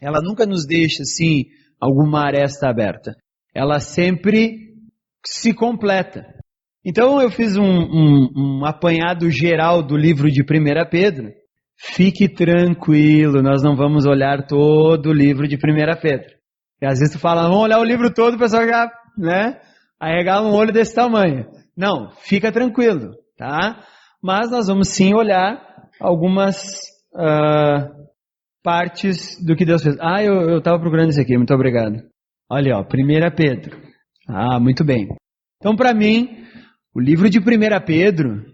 ela nunca nos deixa, assim, alguma aresta aberta. Ela sempre se completa. Então eu fiz um apanhado geral do livro de 1 Pedro. Fique tranquilo, nós não vamos olhar todo o livro de 1 Pedro. E às vezes tu fala, vamos olhar o livro todo, o pessoal já, né, arregala um olho desse tamanho. Não, fica tranquilo, tá? Mas nós vamos sim olhar algumas partes do que Deus fez. Eu estava procurando isso aqui, muito obrigado. Olha, ó, 1 Pedro. Muito bem. Então, para mim, o livro de 1 Pedro,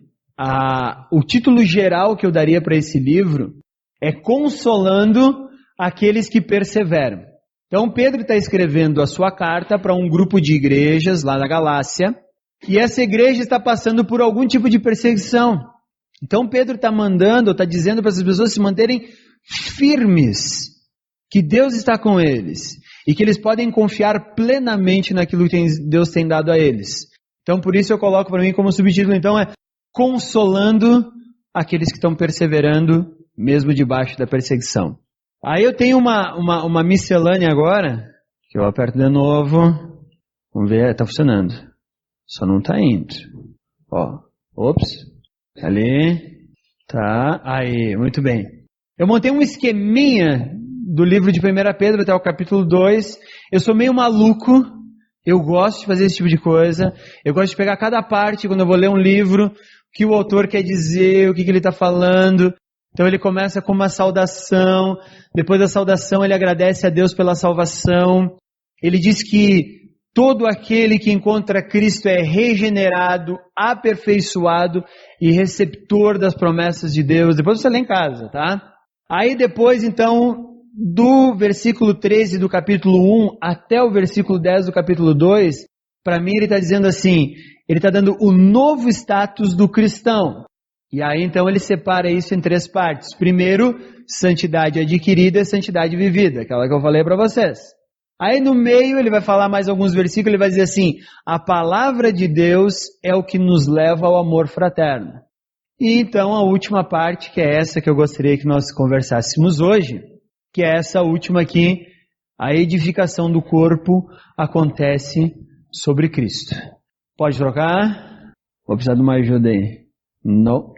o título geral que eu daria para esse livro é Consolando aqueles que perseveram. Então, Pedro está escrevendo a sua carta para um grupo de igrejas lá na Galácia, e essa igreja está passando por algum tipo de perseguição. Então, Pedro está dizendo para essas pessoas se manterem firmes, que Deus está com eles, e que eles podem confiar plenamente naquilo que Deus tem dado a eles. Então, por isso eu coloco para mim como subtítulo, então, Consolando aqueles que estão perseverando, mesmo debaixo da perseguição. Aí eu tenho uma miscelânea agora, que eu aperto de novo. Vamos ver, está funcionando. Só não está indo. Ali. Tá, aí, muito bem. Eu montei um esqueminha do livro de 1 Pedro até o capítulo 2. Eu sou meio maluco. Eu gosto de fazer esse tipo de coisa. Eu gosto de pegar cada parte, quando eu vou ler um livro, o que o autor quer dizer, o que ele está falando. Então ele começa com uma saudação, depois da saudação ele agradece a Deus pela salvação. Ele diz que todo aquele que encontra Cristo é regenerado, aperfeiçoado e receptor das promessas de Deus. Depois você lê em casa, tá? Aí depois então, do versículo 13 do capítulo 1 até o versículo 10 do capítulo 2, para mim ele está dizendo assim, ele está dando o novo status do cristão. E aí então ele separa isso em 3 partes. Primeiro, santidade adquirida e santidade vivida, aquela que eu falei para vocês. Aí no meio ele vai falar mais alguns versículos, ele vai dizer assim, a palavra de Deus é o que nos leva ao amor fraterno. E então a última parte, que é essa que eu gostaria que nós conversássemos hoje, que é essa última aqui, a edificação do corpo acontece sobre Cristo. Pode trocar? Vou precisar de uma ajuda aí. Não.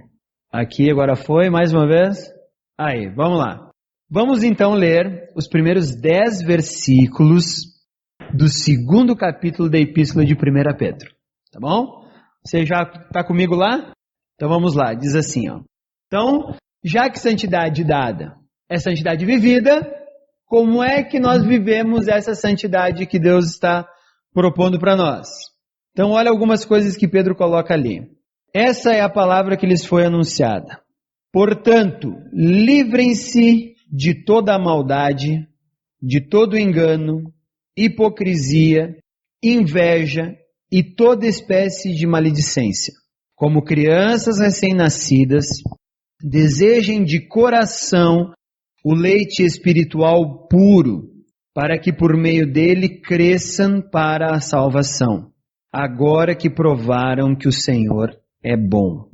Aqui agora foi, mais uma vez. Aí, vamos lá. Vamos então ler os primeiros 10 versículos do 2º capítulo da Epístola de 1 Pedro. Tá bom? Você já está comigo lá? Então vamos lá, diz assim, ó. Então, já que santidade dada é santidade vivida, como é que nós vivemos essa santidade que Deus está propondo para nós? Então olha algumas coisas que Pedro coloca ali. Essa é a palavra que lhes foi anunciada. Portanto, livrem-se de toda a maldade, de todo engano, hipocrisia, inveja e toda espécie de maledicência. Como crianças recém-nascidas, desejem de coração o leite espiritual puro, para que por meio dele cresçam para a salvação, agora que provaram que o Senhor é bom.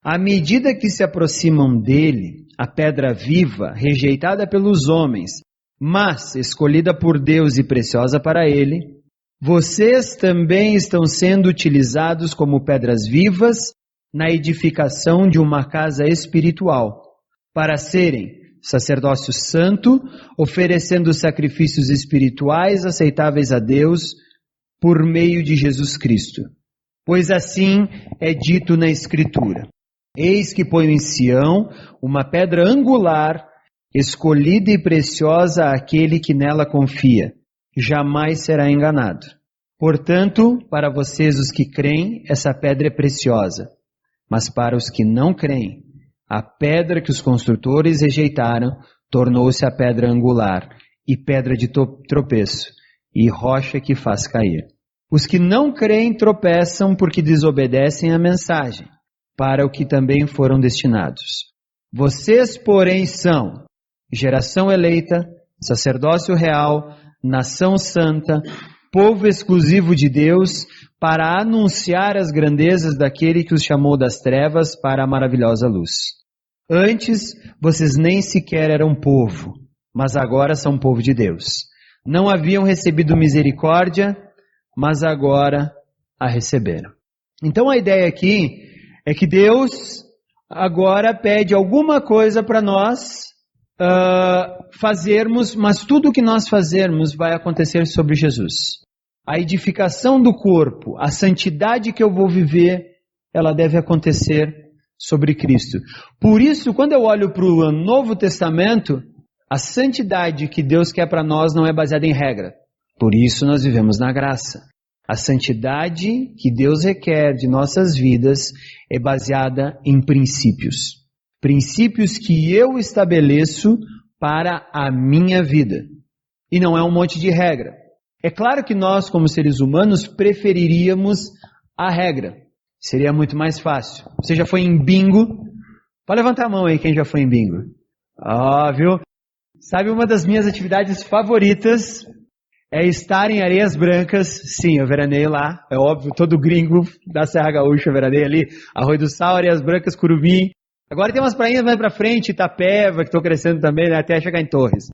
À medida que se aproximam dele, a pedra viva, rejeitada pelos homens, mas escolhida por Deus e preciosa para ele, vocês também estão sendo utilizados como pedras vivas na edificação de uma casa espiritual, para serem sacerdócio santo, oferecendo sacrifícios espirituais aceitáveis a Deus por meio de Jesus Cristo. Pois assim é dito na Escritura: eis que ponho em Sião uma pedra angular, escolhida e preciosa àquele que nela confia, jamais será enganado. Portanto, para vocês os que creem, essa pedra é preciosa, mas para os que não creem, a pedra que os construtores rejeitaram tornou-se a pedra angular, e pedra de tropeço, e rocha que faz cair. Os que não creem tropeçam porque desobedecem à mensagem, para o que também foram destinados. Vocês, porém, são geração eleita, sacerdócio real, nação santa, povo exclusivo de Deus, para anunciar as grandezas daquele que os chamou das trevas para a maravilhosa luz. Antes, vocês nem sequer eram povo, mas agora são povo de Deus. Não haviam recebido misericórdia, mas agora a receberam. Então a ideia aqui é que Deus agora pede alguma coisa para nós fazermos, mas tudo o que nós fazermos vai acontecer sobre Jesus. A edificação do corpo, a santidade que eu vou viver, ela deve acontecer sobre Cristo. Por isso, quando eu olho para o Novo Testamento, a santidade que Deus quer para nós não é baseada em regra. Por isso nós vivemos na graça. A santidade que Deus requer de nossas vidas é baseada em princípios. Princípios que eu estabeleço para a minha vida. E não é um monte de regra. É claro que nós, como seres humanos, preferiríamos a regra. Seria muito mais fácil. Você já foi em bingo? Pode levantar a mão aí quem já foi em bingo. Viu? Sabe, uma das minhas atividades favoritas é estar em Areias Brancas. Sim, eu veraneio lá. É óbvio, todo gringo da Serra Gaúcha veraneia ali. Arroio do Sal, Areias Brancas, Curumim. Agora tem umas prainhas mais pra frente, Itapeva, que estão crescendo também, né, até chegar em Torres.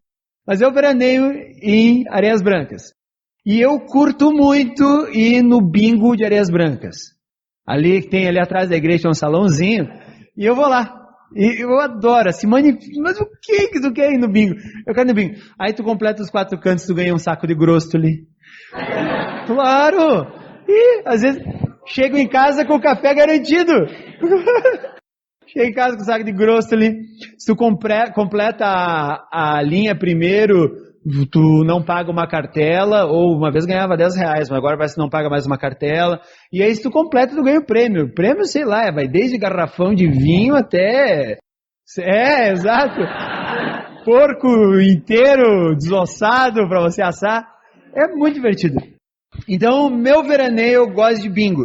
Mas eu veraneio em Areias Brancas. E eu curto muito ir no bingo de Areias Brancas. Ali que tem ali atrás da igreja, tem um salãozinho. E eu vou lá. E eu adoro. Mas o que tu quer ir no bingo? Eu quero ir no bingo. Aí tu completa os 4 cantos, tu ganha um saco de grostoli. Claro! E às vezes chego em casa com o café garantido. Chego em casa com o saco de grostoli. Se tu completa a linha primeiro, tu não paga uma cartela, ou uma vez ganhava R$10, mas agora vai se não paga mais uma cartela. E aí se tu completa, tu ganha o prêmio. O prêmio, sei lá, vai desde garrafão de vinho até... exato. Porco inteiro, desossado pra você assar. É muito divertido. Então, meu veraneio, eu gosto de bingo.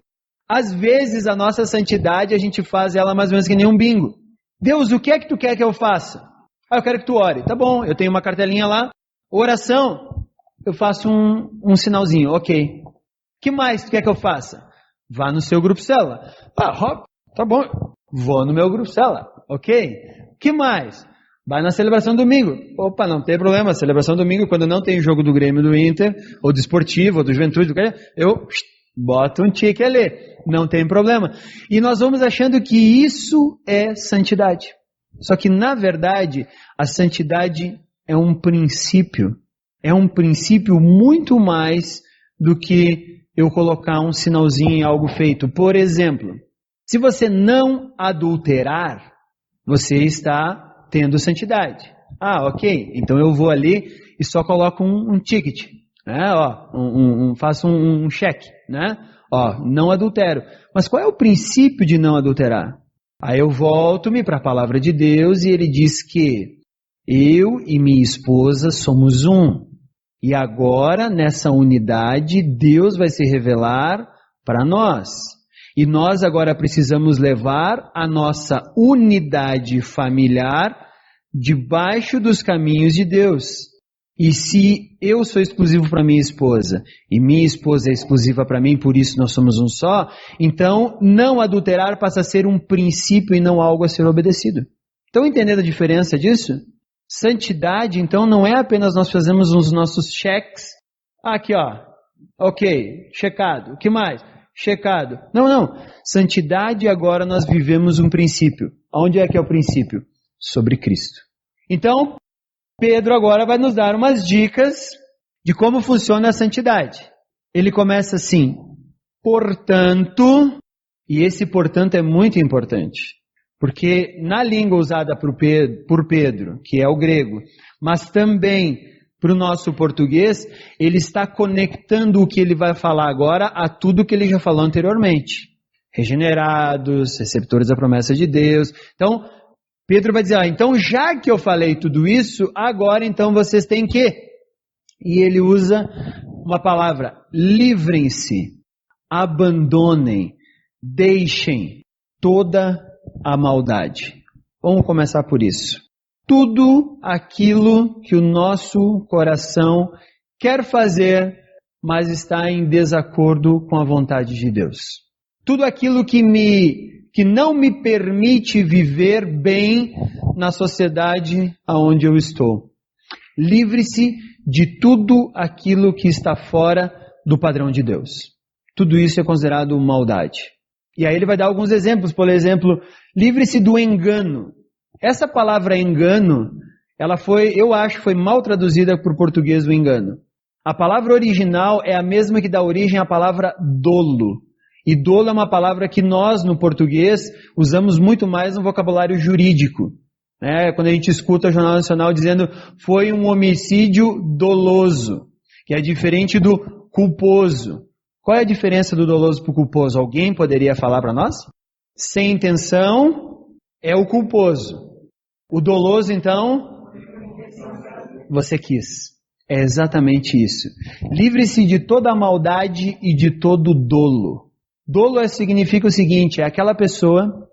Às vezes, a nossa santidade, a gente faz ela mais ou menos que nem um bingo. Deus, o que é que tu quer que eu faça? Eu quero que tu ore. Tá bom, eu tenho uma cartelinha lá. Oração, eu faço um sinalzinho, ok. O que mais tu quer que eu faça? Vá no seu grupo célula. Tá bom, vou no meu grupo célula, ok. O que mais? Vai na celebração domingo. Opa, não tem problema, celebração domingo, quando não tem jogo do Grêmio, do Inter, ou do Esportivo, ou do Juventude, eu boto um tique ali, não tem problema. E nós vamos achando que isso é santidade. Só que, na verdade, a santidade é um princípio muito mais do que eu colocar um sinalzinho em algo feito. Por exemplo, se você não adulterar, você está tendo santidade. Ok, então eu vou ali e só coloco um ticket, né? Faço um cheque, né? Não adultero. Mas qual é o princípio de não adulterar? Aí eu volto-me para a palavra de Deus e ele diz que eu e minha esposa somos um. E agora, nessa unidade, Deus vai se revelar para nós. E nós agora precisamos levar a nossa unidade familiar debaixo dos caminhos de Deus. E se eu sou exclusivo para minha esposa, e minha esposa é exclusiva para mim, por isso nós somos um só, então não adulterar passa a ser um princípio e não algo a ser obedecido. Estão entendendo a diferença disso? Santidade, então, não é apenas nós fazemos os nossos cheques. Aqui, ok, checado. O que mais? Checado. Não. Santidade, agora nós vivemos um princípio. Onde é que é o princípio? Sobre Cristo. Então, Pedro agora vai nos dar umas dicas de como funciona a santidade. Ele começa assim: portanto, e esse portanto é muito importante. Porque na língua usada por Pedro, que é o grego, mas também para o nosso português, ele está conectando o que ele vai falar agora a tudo que ele já falou anteriormente. Regenerados, receptores da promessa de Deus. Então, Pedro vai dizer, então já que eu falei tudo isso, agora então vocês têm que... E ele usa uma palavra, livrem-se, abandonem, deixem toda a maldade. Vamos começar por isso. Tudo aquilo que o nosso coração quer fazer, mas está em desacordo com a vontade de Deus. Tudo aquilo que não me permite viver bem na sociedade aonde eu estou. Livre-se de tudo aquilo que está fora do padrão de Deus. Tudo isso é considerado maldade. E aí ele vai dar alguns exemplos. Por exemplo, livre-se do engano. Essa palavra engano, ela foi, eu acho, foi mal traduzida para o português o engano. A palavra original é a mesma que dá origem à palavra dolo. E dolo é uma palavra que nós, no português, usamos muito mais no vocabulário jurídico. Quando a gente escuta o Jornal Nacional dizendo foi um homicídio doloso, que é diferente do culposo. Qual é a diferença do doloso para o culposo? Alguém poderia falar para nós? Sem intenção é o culposo. O doloso, então, você quis. É exatamente isso. Livre-se de toda a maldade e de todo dolo. Dolo significa o seguinte, é aquela pessoa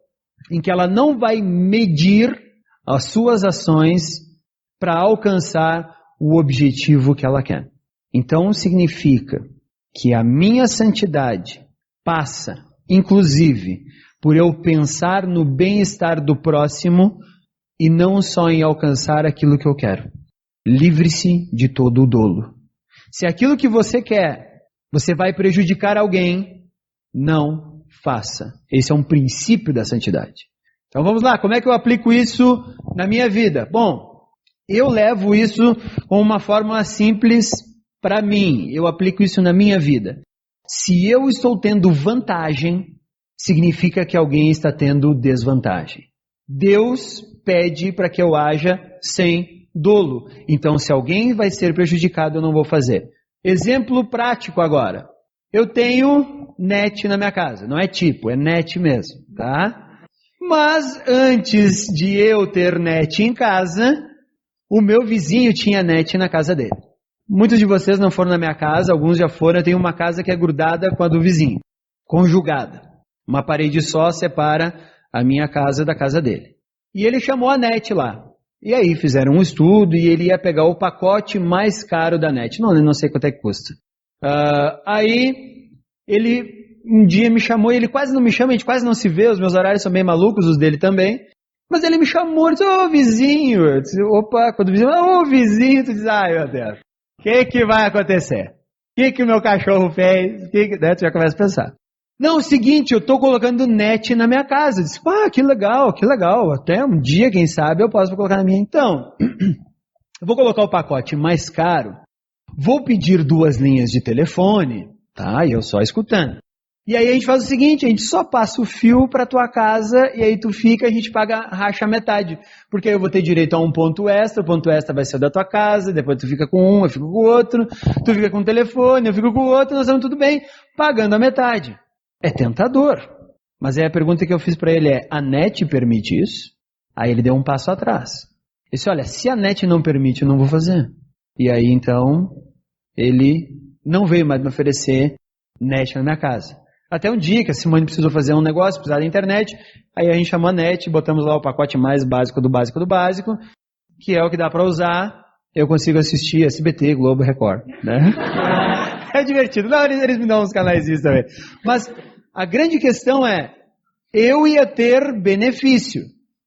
em que ela não vai medir as suas ações para alcançar o objetivo que ela quer. Então significa que a minha santidade passa, inclusive, por eu pensar no bem-estar do próximo e não só em alcançar aquilo que eu quero. Livre-se de todo o dolo. Se aquilo que você quer, você vai prejudicar alguém, não faça. Esse é um princípio da santidade. Então vamos lá, como é que eu aplico isso na minha vida? Bom, eu levo isso com uma fórmula simples para mim. Eu aplico isso na minha vida. Se eu estou tendo vantagem, significa que alguém está tendo desvantagem. Deus pede para que eu haja sem dolo. Então, se alguém vai ser prejudicado, eu não vou fazer. Exemplo prático agora. Eu tenho net na minha casa. Não é tipo, é net mesmo, tá? Mas antes de eu ter net em casa, o meu vizinho tinha net na casa dele. Muitos de vocês não foram na minha casa, alguns já foram. Eu tenho uma casa que é grudada com a do vizinho, conjugada. Uma parede só separa a minha casa da casa dele. E ele chamou a net lá. E aí fizeram um estudo e ele ia pegar o pacote mais caro da net. Não sei quanto é que custa. Aí ele um dia me chamou, e ele quase não me chama, a gente quase não se vê, os meus horários são bem malucos, os dele também. Mas ele me chamou, disse, ô vizinho. Eu disse, opa, quando o vizinho, ô vizinho, tu diz, ai meu Deus, o que vai acontecer? O que o meu cachorro fez? Tu já começa a pensar. Não, é o seguinte, eu estou colocando net na minha casa. Eu disse, que legal, até um dia, quem sabe, eu posso colocar na minha. Então, eu vou colocar o pacote mais caro, vou pedir 2 linhas de telefone, tá? E eu só escutando. E aí a gente faz o seguinte, a gente só passa o fio para tua casa e aí tu fica, a gente racha a metade. Porque aí eu vou ter direito a um ponto extra, o ponto extra vai ser da tua casa, depois tu fica com um, eu fico com o outro, tu fica com o telefone, eu fico com o outro, nós vamos tudo bem, pagando a metade. É tentador. Mas aí a pergunta que eu fiz para ele é, a net permite isso? Aí ele deu um passo atrás. Ele disse, olha, se a net não permite, eu não vou fazer. E aí então, ele não veio mais me oferecer net na minha casa. Até um dia que a Simone precisou fazer um negócio, precisava da internet, aí a gente chamou a net, botamos lá o pacote mais básico do básico do básico, que é o que dá para usar, eu consigo assistir SBT, Globo, Record, né? É divertido, não, eles me dão uns canais isso também. Mas a grande questão é, eu ia ter benefício,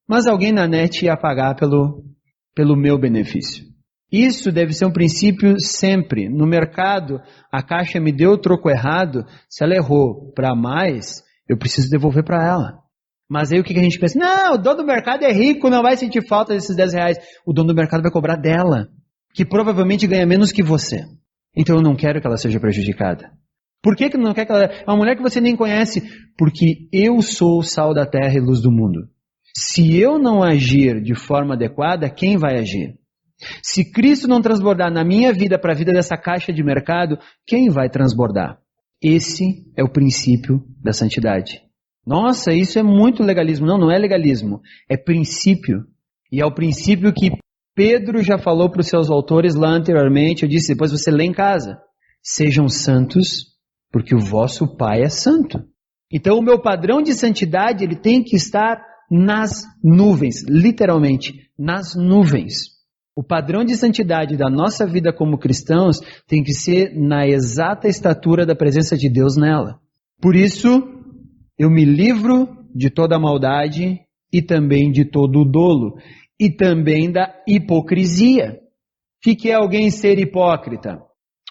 mas alguém na net ia pagar pelo meu benefício. Isso deve ser um princípio sempre. No mercado, a Caixa me deu o troco errado, se ela errou para mais, eu preciso devolver para ela. Mas aí o que a gente pensa? Não, o dono do mercado é rico, não vai sentir falta desses 10 reais. O dono do mercado vai cobrar dela, que provavelmente ganha menos que você. Então eu não quero que ela seja prejudicada. Por que não quer que ela... É uma mulher que você nem conhece. Porque eu sou o sal da terra e luz do mundo. Se eu não agir de forma adequada, quem vai agir? Se Cristo não transbordar na minha vida para a vida dessa caixa de mercado, quem vai transbordar? Esse é o princípio da santidade. Nossa, isso é muito legalismo. Não é legalismo. É princípio. E é o princípio que Pedro já falou para os seus autores lá anteriormente. Eu disse, depois você lê em casa. Sejam santos, porque o vosso Pai é santo. Então o meu padrão de santidade, ele tem que estar nas nuvens. Literalmente, nas nuvens. O padrão de santidade da nossa vida como cristãos tem que ser na exata estatura da presença de Deus nela. Por isso, eu me livro de toda a maldade e também de todo o dolo. E também da hipocrisia. que é alguém ser hipócrita?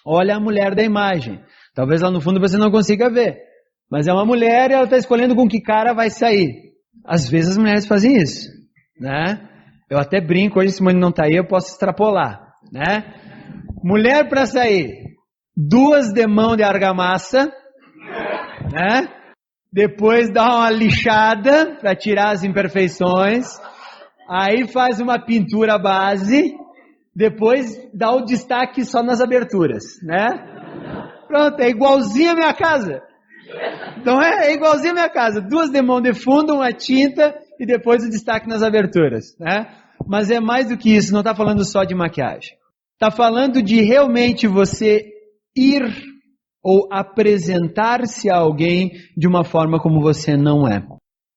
Olha a mulher da imagem. Talvez lá no fundo você não consiga ver. Mas é uma mulher e ela está escolhendo com que cara vai sair. Às vezes as mulheres fazem isso, né? Eu até brinco, hoje Simone não está aí, eu posso extrapolar, né? Mulher para sair, 2 de mão de argamassa, né? Depois dá uma lixada para tirar as imperfeições, aí faz uma pintura base, depois dá o destaque só nas aberturas, né? Pronto, é igualzinho a minha casa. Então é igualzinho a minha casa, 2 de mão de fundo, uma tinta e depois o destaque nas aberturas, né? Mas é mais do que isso, não está falando só de maquiagem. Está falando de realmente você ir ou apresentar-se a alguém de uma forma como você não é.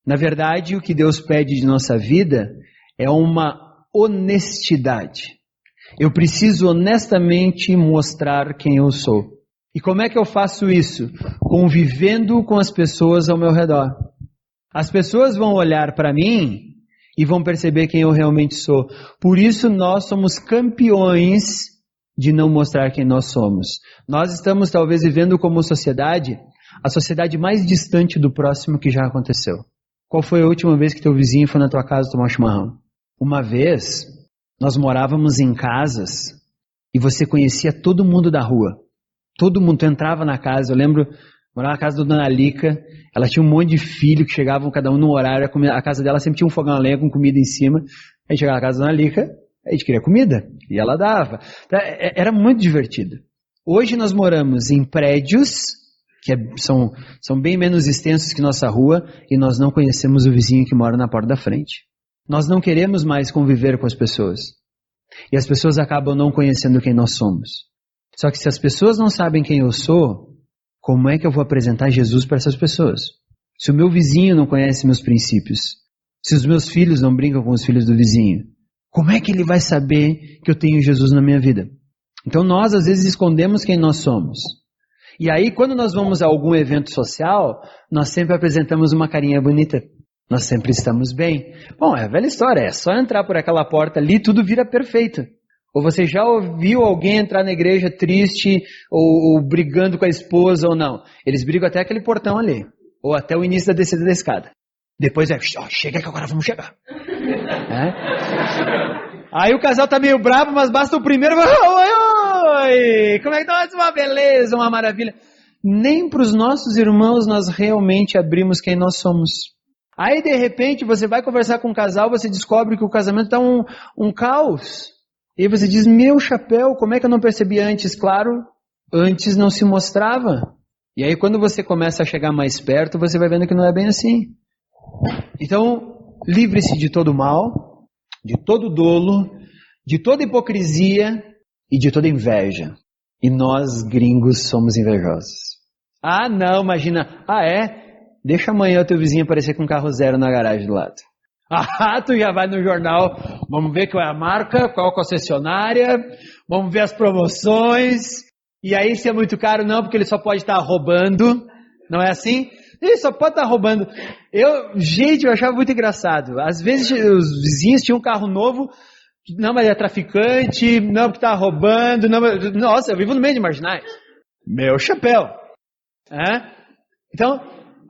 Na verdade, o que Deus pede de nossa vida é uma honestidade. Eu preciso honestamente mostrar quem eu sou. E como é que eu faço isso? Convivendo com as pessoas ao meu redor. As pessoas vão olhar para mim e vão perceber quem eu realmente sou. Por isso nós somos campeões de não mostrar quem nós somos. Nós estamos talvez vivendo como sociedade, a sociedade mais distante do próximo que já aconteceu. Qual foi a última vez que teu vizinho foi na tua casa tomar um chimarrão? Uma vez, nós morávamos em casas e você conhecia todo mundo da rua. Todo mundo, tu entrava na casa, eu lembro, morava na casa da Dona Lica, ela tinha um monte de filhos que chegavam cada um no horário, a casa dela sempre tinha um fogão a lenha com comida em cima, a gente chegava na casa da Dona Lica, a gente queria comida, e ela dava. Era muito divertido. Hoje nós moramos em prédios, que são bem menos extensos que nossa rua, e nós não conhecemos o vizinho que mora na porta da frente. Nós não queremos mais conviver com as pessoas. E as pessoas acabam não conhecendo quem nós somos. Só que se as pessoas não sabem quem eu sou, como é que eu vou apresentar Jesus para essas pessoas? Se o meu vizinho não conhece meus princípios, se os meus filhos não brincam com os filhos do vizinho, como é que ele vai saber que eu tenho Jesus na minha vida? Então nós às vezes escondemos quem nós somos. E aí quando nós vamos a algum evento social, nós sempre apresentamos uma carinha bonita. Nós sempre estamos bem. Bom, é a velha história, é só entrar por aquela porta ali, tudo vira perfeito. Ou você já ouviu alguém entrar na igreja triste, ou brigando com a esposa, ou não? Eles brigam até aquele portão ali, ou até o início da descida da escada. Depois chega que agora vamos chegar. Aí o casal tá meio bravo, mas basta o primeiro, oi, como é que tá? Uma beleza, uma maravilha. Nem para os nossos irmãos nós realmente abrimos quem nós somos. Aí de repente você vai conversar com um casal, você descobre que o casamento tá um caos. E você diz, meu chapéu, como é que eu não percebi antes? Claro, antes não se mostrava. E aí quando você começa a chegar mais perto, você vai vendo que não é bem assim. Então, livre-se de todo mal, de todo dolo, de toda hipocrisia e de toda inveja. E nós, gringos, somos invejosos. Ah, não, imagina. Ah, é? Deixa amanhã o teu vizinho aparecer com um carro zero na garagem do lado. Ah, tu já vai no jornal, vamos ver qual é a marca, qual a concessionária, vamos ver as promoções, e aí se é muito caro, não, porque ele só pode estar roubando, não é assim? Ele só pode estar roubando. Gente, eu achava muito engraçado. Às vezes os vizinhos tinham um carro novo, não, mas é traficante, não, porque está roubando, não, nossa, eu vivo no meio de marginais. Meu chapéu. Então,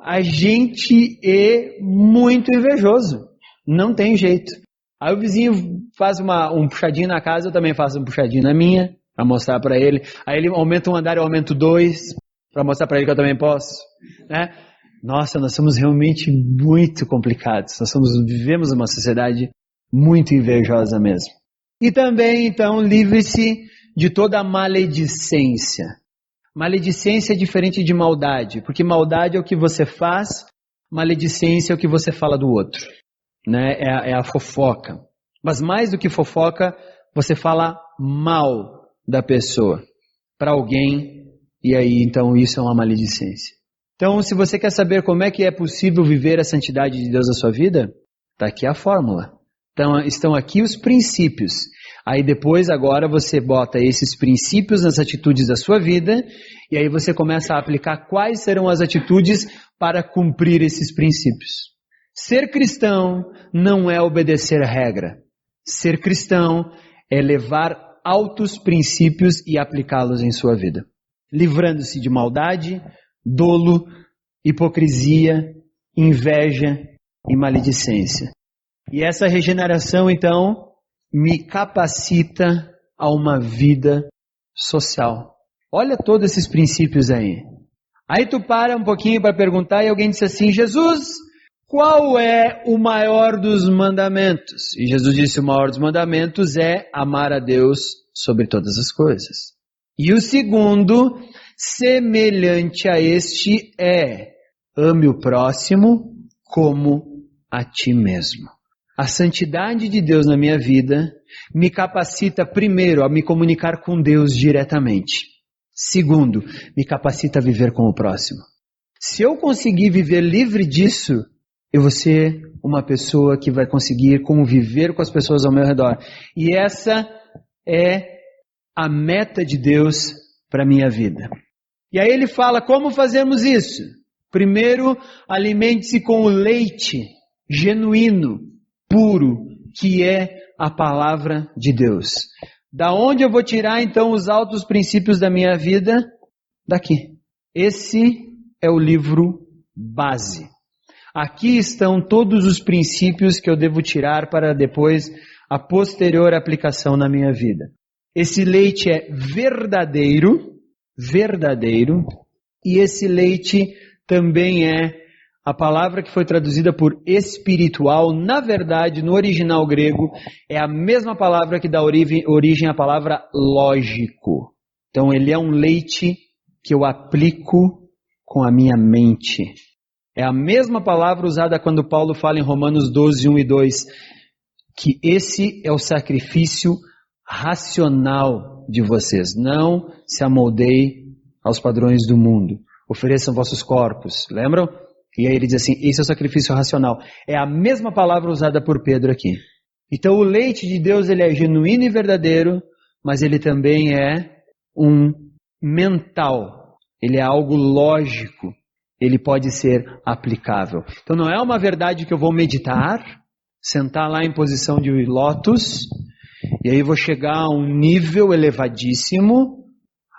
a gente é muito invejoso. Não tem jeito. Aí o vizinho faz um puxadinho na casa, eu também faço um puxadinho na minha, para mostrar para ele. Aí ele aumenta um andar, eu aumento 2, para mostrar para ele que eu também posso. Né? Nossa, nós somos realmente muito complicados. Vivemos uma sociedade muito invejosa mesmo. E também, então, livre-se de toda a maledicência. Maledicência é diferente de maldade, porque maldade é o que você faz, maledicência é o que você fala do outro. Né? É a fofoca. Mas mais do que fofoca, você fala mal da pessoa para alguém, e aí então isso é uma maledicência. Então, se você quer saber como é que é possível viver a santidade de Deus na sua vida, está aqui a fórmula. Então, estão aqui os princípios. Aí depois, agora, você bota esses princípios nas atitudes da sua vida, e aí você começa a aplicar quais serão as atitudes para cumprir esses princípios. Ser cristão não é obedecer a regra. Ser cristão é levar altos princípios e aplicá-los em sua vida, livrando-se de maldade, dolo, hipocrisia, inveja e maledicência. E essa regeneração, então, me capacita a uma vida social. Olha todos esses princípios aí. Aí tu para um pouquinho para perguntar e alguém disse assim: Jesus, qual é o maior dos mandamentos? E Jesus disse: o maior dos mandamentos é amar a Deus sobre todas as coisas. E o segundo, semelhante a este, é: ame o próximo como a ti mesmo. A santidade de Deus na minha vida me capacita, primeiro, a me comunicar com Deus diretamente. Segundo, me capacita a viver com o próximo. Se eu conseguir viver livre disso, eu vou ser uma pessoa que vai conseguir conviver com as pessoas ao meu redor. E essa é a meta de Deus para a minha vida. E aí ele fala: como fazemos isso? Primeiro, alimente-se com o leite genuíno, puro, que é a palavra de Deus. Da onde eu vou tirar então os altos princípios da minha vida? Daqui. Esse é o livro base. Aqui estão todos os princípios que eu devo tirar para depois a posterior aplicação na minha vida. Esse leite é verdadeiro, e esse leite também é a palavra que foi traduzida por espiritual. Na verdade, no original grego, é a mesma palavra que dá origem à palavra lógico. Então, ele é um leite que eu aplico com a minha mente. É a mesma palavra usada quando Paulo fala em Romanos 12, 1 e 2, que esse é o sacrifício racional de vocês. Não se amoldeie aos padrões do mundo. Ofereçam vossos corpos. Lembram? E aí ele diz assim: esse é o sacrifício racional. É a mesma palavra usada por Pedro aqui. Então o leite de Deus, ele é genuíno e verdadeiro, mas ele também é um mental. Ele é algo lógico. Ele pode ser aplicável. Então não é uma verdade que eu vou meditar, sentar lá em posição de lótus, e aí vou chegar a um nível elevadíssimo,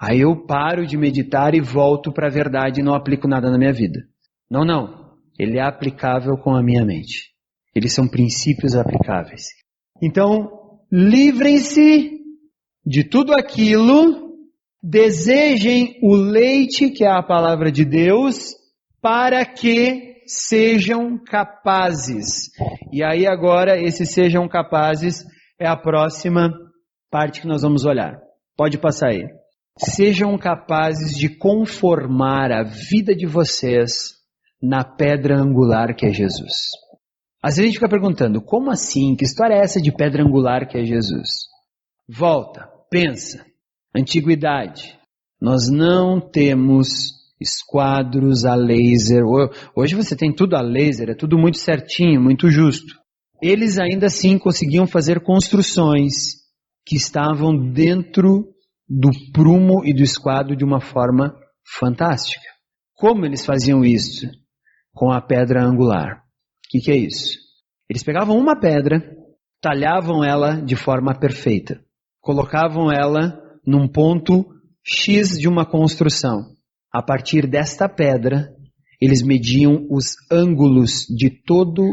aí eu paro de meditar e volto para a verdade e não aplico nada na minha vida. Não. Ele é aplicável com a minha mente. Eles são princípios aplicáveis. Então, livrem-se de tudo aquilo, desejem o leite, que é a palavra de Deus, para que sejam capazes. E aí agora, esses sejam capazes é a próxima parte que nós vamos olhar. Pode passar aí. Sejam capazes de conformar a vida de vocês na pedra angular que é Jesus. Às vezes a gente fica perguntando: como assim? Que história é essa de pedra angular que é Jesus? Volta, pensa. Antiguidade. Nós não temos esquadros a laser. Hoje você tem tudo a laser, é tudo muito certinho, muito justo. Eles ainda assim conseguiam fazer construções que estavam dentro do prumo e do esquadro de uma forma fantástica. Como eles faziam isso? Com a pedra angular. O que é isso? Eles pegavam uma pedra, talhavam ela de forma perfeita, colocavam ela num ponto X de uma construção. A partir desta pedra, eles mediam os ângulos de todo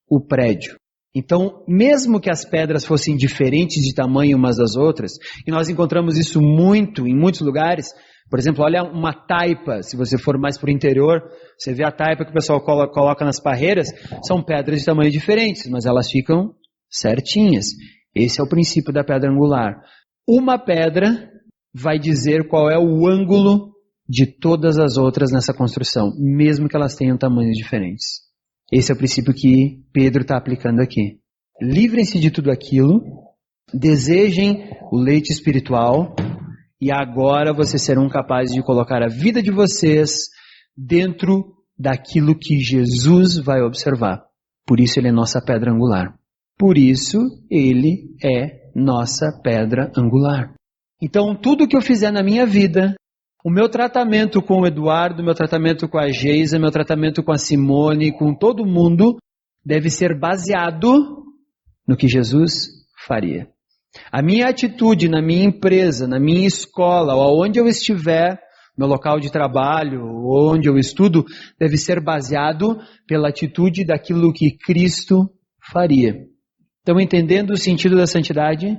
o prédio. Então, mesmo que as pedras fossem diferentes de tamanho umas das outras, e nós encontramos isso muito em muitos lugares. Por exemplo, olha uma taipa, se você for mais para o interior, você vê a taipa que o pessoal coloca nas parreiras, são pedras de tamanho diferentes, mas elas ficam certinhas. Esse é o princípio da pedra angular. Uma pedra vai dizer qual é o ângulo de todas as outras nessa construção, mesmo que elas tenham tamanhos diferentes. Esse é o princípio que Pedro está aplicando aqui. Livrem-se de tudo aquilo, desejem o leite espiritual, e agora vocês serão capazes de colocar a vida de vocês dentro daquilo que Jesus vai observar. Por isso ele é nossa pedra angular. Por isso ele é nossa pedra angular. Então tudo que eu fizer na minha vida, o meu tratamento com o Eduardo, o meu tratamento com a Geisa, o meu tratamento com a Simone, com todo mundo, deve ser baseado no que Jesus faria. A minha atitude na minha empresa, na minha escola, ou onde eu estiver, meu local de trabalho, onde eu estudo, deve ser baseado pela atitude daquilo que Cristo faria. Estão entendendo o sentido da santidade?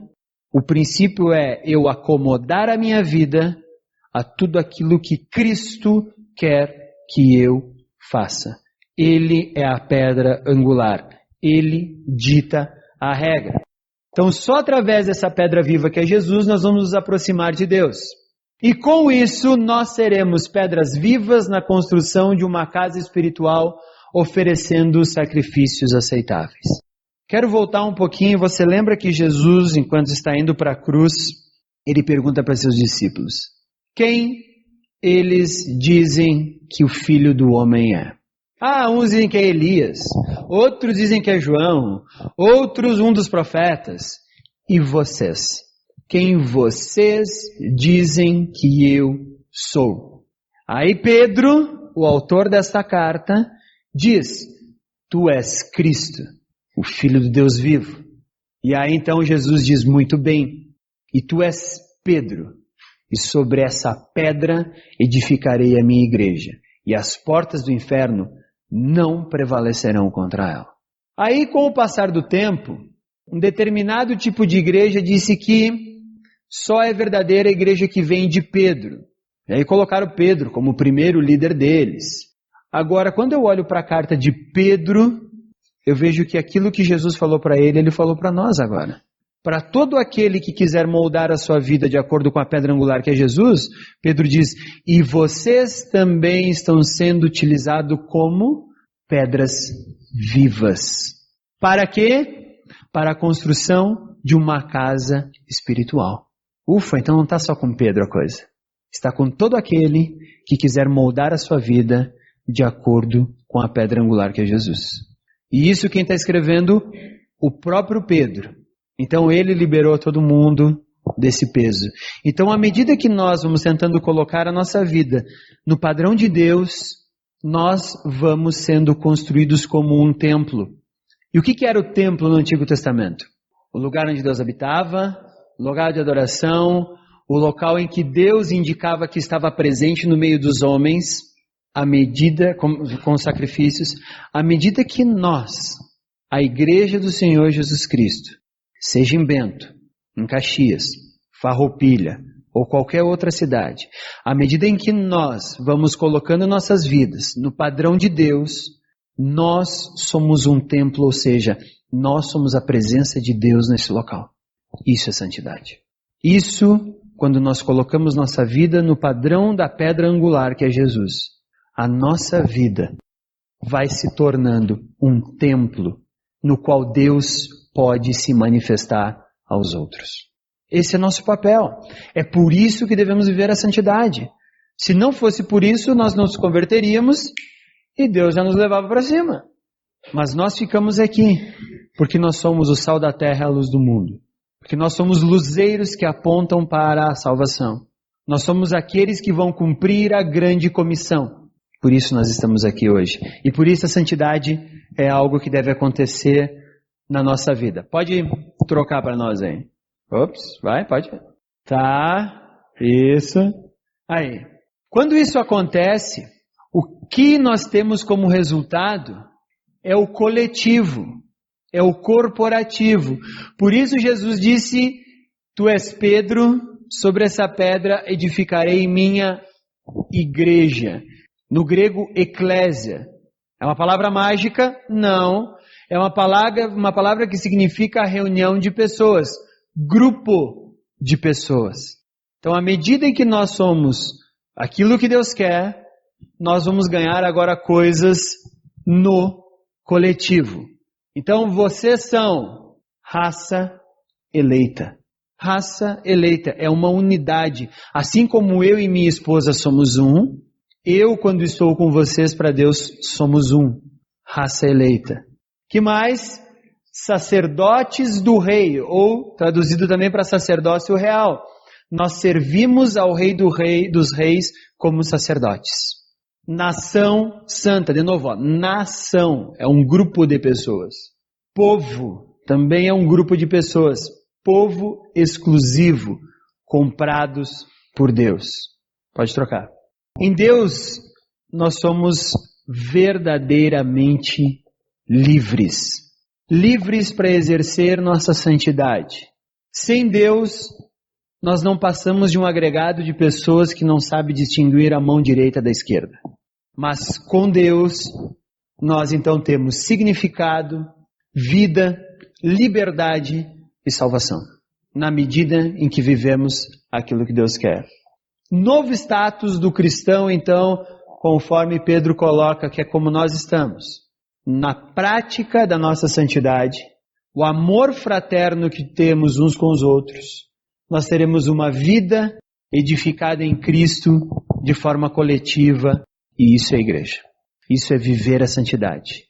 O princípio é eu acomodar a minha vida a tudo aquilo que Cristo quer que eu faça. Ele é a pedra angular. Ele dita a regra. Então, só através dessa pedra viva que é Jesus, nós vamos nos aproximar de Deus. E com isso, nós seremos pedras vivas na construção de uma casa espiritual, oferecendo sacrifícios aceitáveis. Quero voltar um pouquinho. Você lembra que Jesus, enquanto está indo para a cruz, ele pergunta para seus discípulos: quem eles dizem que o Filho do Homem é? Uns dizem que é Elias, outros dizem que é João, outros um dos profetas. E vocês? Quem vocês dizem que eu sou? Aí Pedro, o autor desta carta, diz: tu és Cristo, o Filho do Deus vivo. E aí então Jesus diz: muito bem, e tu és Pedro, e sobre essa pedra edificarei a minha igreja, e as portas do inferno não prevalecerão contra ela. Aí, com o passar do tempo, um determinado tipo de igreja disse que só é verdadeira a igreja que vem de Pedro. E aí colocaram Pedro como o primeiro líder deles. Agora, quando eu olho para a carta de Pedro, eu vejo que aquilo que Jesus falou para ele, ele falou para nós agora. Para todo aquele que quiser moldar a sua vida de acordo com a pedra angular que é Jesus, Pedro diz: e vocês também estão sendo utilizados como pedras vivas. Para quê? Para a construção de uma casa espiritual. Ufa, então não está só com Pedro a coisa. Está com todo aquele que quiser moldar a sua vida de acordo com a pedra angular que é Jesus. E isso quem está escrevendo? O próprio Pedro. Então ele liberou todo mundo desse peso. Então, à medida que nós vamos tentando colocar a nossa vida no padrão de Deus, nós vamos sendo construídos como um templo. E o que era o templo no Antigo Testamento? O lugar onde Deus habitava, o lugar de adoração, o local em que Deus indicava que estava presente no meio dos homens, à medida, com sacrifícios, à medida que nós, a Igreja do Senhor Jesus Cristo, seja em Bento, em Caxias, Farroupilha ou qualquer outra cidade, à medida em que nós vamos colocando nossas vidas no padrão de Deus, nós somos um templo, ou seja, nós somos a presença de Deus nesse local. Isso é santidade. Isso, quando nós colocamos nossa vida no padrão da pedra angular que é Jesus, a nossa vida vai se tornando um templo no qual Deus pode se manifestar aos outros. Esse é nosso papel. É por isso que devemos viver a santidade. Se não fosse por isso, nós não nos converteríamos e Deus já nos levava para cima. Mas nós ficamos aqui porque nós somos o sal da terra e a luz do mundo. Porque nós somos luzeiros que apontam para a salvação. Nós somos aqueles que vão cumprir a grande comissão. Por isso nós estamos aqui hoje. E por isso a santidade é algo que deve acontecer na nossa vida. Pode trocar para nós aí. Ops, vai, pode. Tá, isso. Aí. Quando isso acontece, o que nós temos como resultado é o coletivo, é o corporativo. Por isso Jesus disse: tu és Pedro, sobre essa pedra edificarei minha igreja. No grego, eclésia. É uma palavra mágica? Não. É uma palavra que significa reunião de pessoas, grupo de pessoas. Então, à medida em que nós somos aquilo que Deus quer, nós vamos ganhar agora coisas no coletivo. Então, vocês são raça eleita. Raça eleita é uma unidade. Assim como eu e minha esposa somos um, eu, quando estou com vocês, para Deus, somos um. Raça eleita. Que mais? Sacerdotes do rei, ou traduzido também para sacerdócio real. Nós servimos ao rei dos reis como sacerdotes. Nação santa, de novo, nação é um grupo de pessoas. Povo também é um grupo de pessoas. povo exclusivo, comprados por Deus. Pode trocar. Em Deus, nós somos verdadeiramente livres. Livres para exercer nossa santidade. Sem Deus, nós não passamos de um agregado de pessoas que não sabe distinguir a mão direita da esquerda. Mas com Deus, nós então temos significado, vida, liberdade e salvação. Na medida em que vivemos aquilo que Deus quer. Novo status do cristão, então, conforme Pedro coloca, que é como nós estamos. Na prática da nossa santidade, o amor fraterno que temos uns com os outros, nós teremos uma vida edificada em Cristo de forma coletiva, e isso é a igreja. Isso é viver a santidade.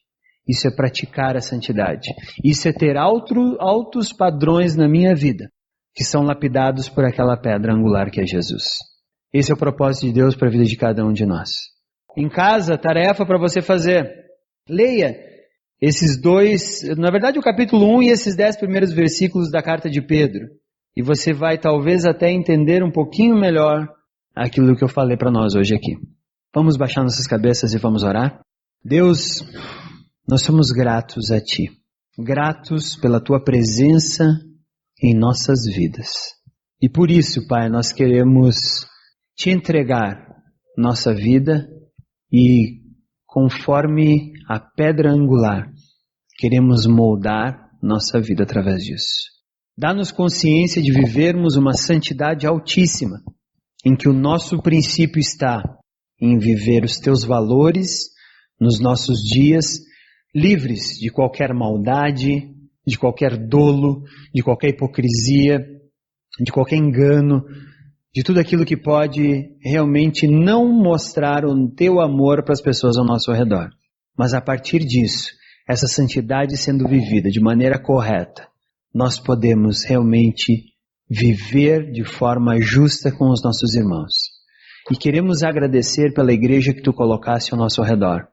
Isso é praticar a santidade. Isso é ter altos padrões na minha vida, que são lapidados por aquela pedra angular que é Jesus. Esse é o propósito de Deus para a vida de cada um de nós. Em casa, tarefa para você fazer. Leia esses dois, na verdade o capítulo 1 e esses 10 primeiros versículos da carta de Pedro. E você vai talvez até entender um pouquinho melhor aquilo que eu falei para nós hoje aqui. Vamos baixar nossas cabeças e vamos orar? Deus, nós somos gratos a Ti. Gratos pela Tua presença em nossas vidas. E por isso, Pai, nós queremos Te entregar nossa vida e, conforme a pedra angular, queremos moldar nossa vida através disso. Dá-nos consciência de vivermos uma santidade altíssima, em que o nosso princípio está em viver os Teus valores nos nossos dias, livres de qualquer maldade, de qualquer dolo, de qualquer hipocrisia, de qualquer engano, de tudo aquilo que pode realmente não mostrar o Teu amor para as pessoas ao nosso redor. Mas a partir disso, essa santidade sendo vivida de maneira correta, nós podemos realmente viver de forma justa com os nossos irmãos. E queremos agradecer pela igreja que Tu colocaste ao nosso redor.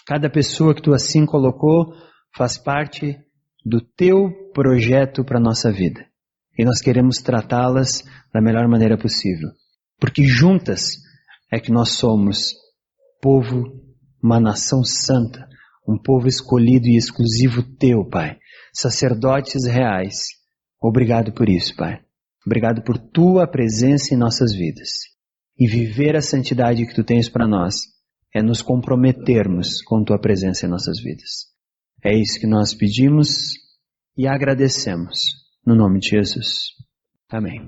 Cada pessoa que Tu assim colocou faz parte do Teu projeto para a nossa vida. E nós queremos tratá-las da melhor maneira possível. Porque juntas é que nós somos povo, uma nação santa, um povo escolhido e exclusivo Teu, Pai. Sacerdotes reais. Obrigado por isso, Pai. Obrigado por Tua presença em nossas vidas. E viver a santidade que Tu tens para nós é nos comprometermos com Tua presença em nossas vidas. É isso que nós pedimos e agradecemos. No nome de Jesus. Amém.